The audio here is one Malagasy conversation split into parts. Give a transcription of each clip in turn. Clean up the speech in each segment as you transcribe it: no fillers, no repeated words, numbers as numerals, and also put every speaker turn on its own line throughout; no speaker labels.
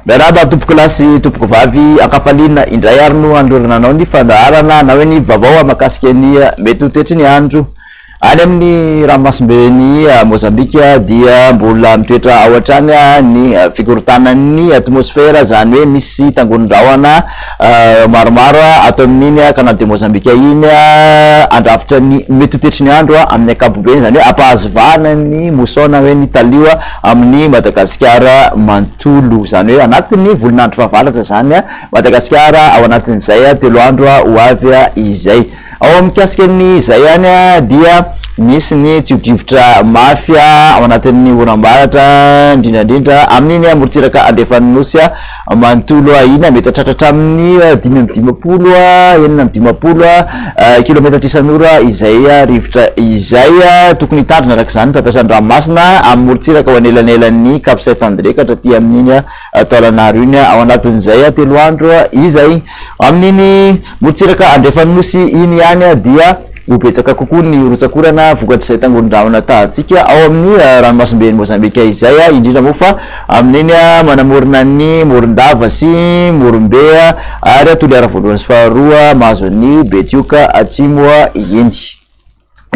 Beraba tumpoko lasy tumpoko vavy akafaliana indray ary no androrananao ny fandaharana na hoe ny vaovao makasika ny mety ho toetry ny andro any amin'ny ranomasimbe-ny Mozambika dia mbola mitoetra ao hatrany ny fikorotanan'ny atmosfera, zany hoe misy tangonin-drahona maromaro ato amin'iny canal de Mozambika iny andrafitra ny mety ho toetry ny andro amin'ny ankapobeny, zany hoe ampahazovana ny mousson hoe ny talio amin'ny Madagasikara manontolo, zany hoe anatin'ny volinandro fahavalatra zany Madagasikara ao anatin'izay telo andro ho avy izay. Ao mikasika ny izay any dia misy ny tsiodrivotra mafia ao anatin'ny oram-baratra indrindrandrindra amin'iny morotsiraka andefan'ny nosy manontolo iny mety hatratratra amin'ny 5-20 kilometatra isan'ora izay rivotra izay tokony hitandrina araka izany fampiasan'ny ranomasina amin'ny morotsiraka ho anelanelan'ny Cap Saint-André ka hatraty amin'iny taolan'aro iny ao anatin'izay telo andro izay. Amin'iny morotsiraka andefan'ny nosy iny ihany dia ubetsaka kokoa ny rotsakorana vokatrizay tangonin-drahona tahantsika ao amin'ny ranomasimben'ny Mozambika izay indrindra moa fa amin'iny manamorona ny morondava sy morombe ary toliara voalohany sy faharoa mahazo ny Betioka atsimo iny.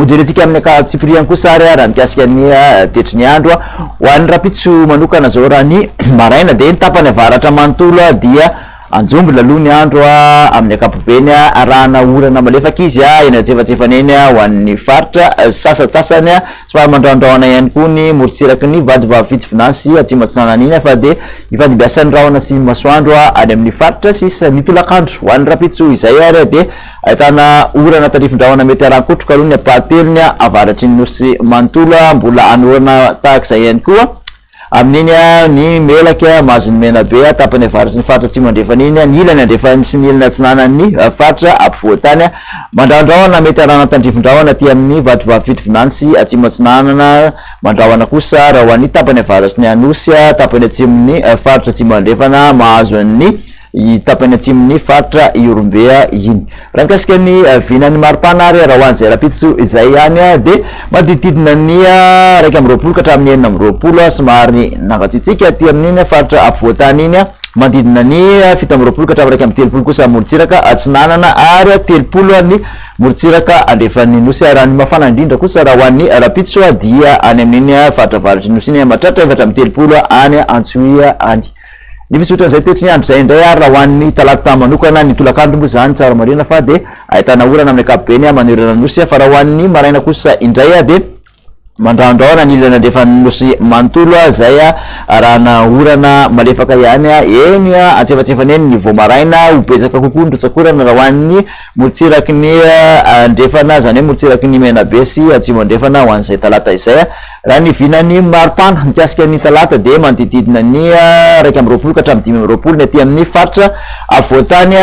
Ujerentsika amin'ny akatsipriany kosa ary raha mikasika ny tetry ny andro ho an'ny rapitso manokana zao raha ny maraina dia ny tapany avaratra manontolo dia anjombo aloha ny andro amin'ny ankapobeny arahana orana malefaka izy eny antsefatsefaneny ho an'ny faritra sasatsasany somary mandraondraona ihany koa ny morotsiraky ny vadivavy fitovinasy atsimatsinanana iny fa dia ifandimbiasan'ny rahona sy masoandro any amin'ny faritra sisa nitolakandro ho an'ny rapitso izay ary dia ahitana orana tarifin-drahona mety arankotroka aloha ny apahatelony avaratry ny nosy manontolo mbola anorana tahak'izay ihany koa amin'iny ny melaka mahazo ny mena be tapany avaratry ny faritra tsy mandrefan'iny ny ilany andrefany sy ny ilana tsinanan'ny faritra ampovoantany mandraondraona mety arana tandrifin-drahona ty amin'ny vadivavy fitovinantsy atsimatsinanana mandraona kosa raha ho an'ny tapany avaratry ny anosy tapany atsimon'ny faritra tsy mandrefana mahazo ny tapany atsimon'ny faritra Iorombea iny. Raha mikasika ny vinan'ny maripana ary raha ho an'izay rapitso izay ihany dia madidididina ny 120 ka hatramin'ny 420 somary nangatsitsika ty amin'iny faritra ampovoantany iny manodidina ny 720 ka hatramin'ny 130 kosa morotsiraka atsinanana ary 30 ny morotsiraka andrefan'ny nosy raha ny mafana indrindra kosa raha ho an'ny rapitso dia any amin'iny faritra avaratry nosy iny mahatratra 730 any Antsoia any. Ny fisotran'izay toetry ny andro zay indray ary raha ho an'ny talata manokana ny tolakandro moa zany tsara marina fa dia ahitana orana amin'ny ankapobeny manerana nosy fa raha ho an'ny maraina kosa indray dia mandraondraona ny ilana andrefan'ny nosy manontolo zay arahana orana malefaka ihany eny antsefatsefaneny ny voamaraina ubetsaka kokoa ny rotsakorana raha ho an'ny morotsiraky ny andrefana zany hoe morotsiraky ny menabe sy atsimo andrefana ho an'izay talata izay. Raha ny vinan'ny maripana mikasika ny talata dia manodididina ny 120 ka hatramin'ny 520 ny aty amin'ny faritra afovoantany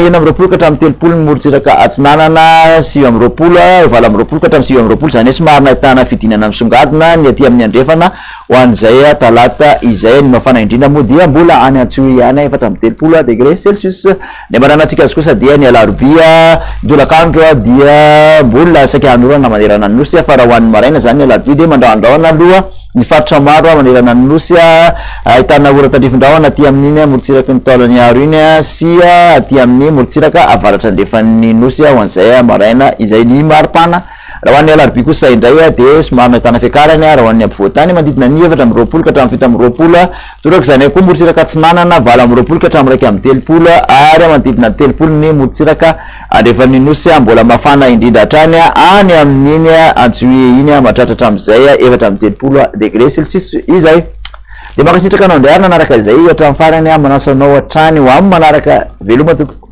120 ka hatramin'ny 30 ny morotsiraka atsinanana 720 ka hatramin'ny 720 zany hoe somary nahitana fidinana misongadina ny aty amin'ny andrefana ho an'izay talata izay ny mafana indrindra moa dia mbola any Antsoia ihany 430 degré Celsius. Ny maranantsika azy kosa dia ny alarobia dolakandro dia mbola saika hanorana manerana ny nosy fa raha ho an'ny maraina zany ny alarobia dia mandraondraona aloha ny faritra maro manerana ny nosy ahitana ora tandrifin-drahona aty amin'iny morotsiraka ny taolany aro iny sy aty amin'ny morotsiraka avaratra andefan'ny nosy ho an'izay maraina izay ny maripana. Raha ho an'ny alarobia kosa indray dia somary nahitana fiakarany raha ho an'ny ampovoantany manodidina ny 420 ka hatramin'ny 720 toraka izany koa morotsiraka atsinanana 420 ka hatramin'ny 130 ary manodidina 30 ny morotsiraka andrefan'ny nosy mbola mafana indrindra hatrany any amin'iny Antsoia iny mahatratra hatramin'izay 430 degré Celsius izay. Dia makasitraka anao indray ary nanaraka izay hatramin'ny farany manasanao hatrany ho amin'ny manaraka veloma tompoko.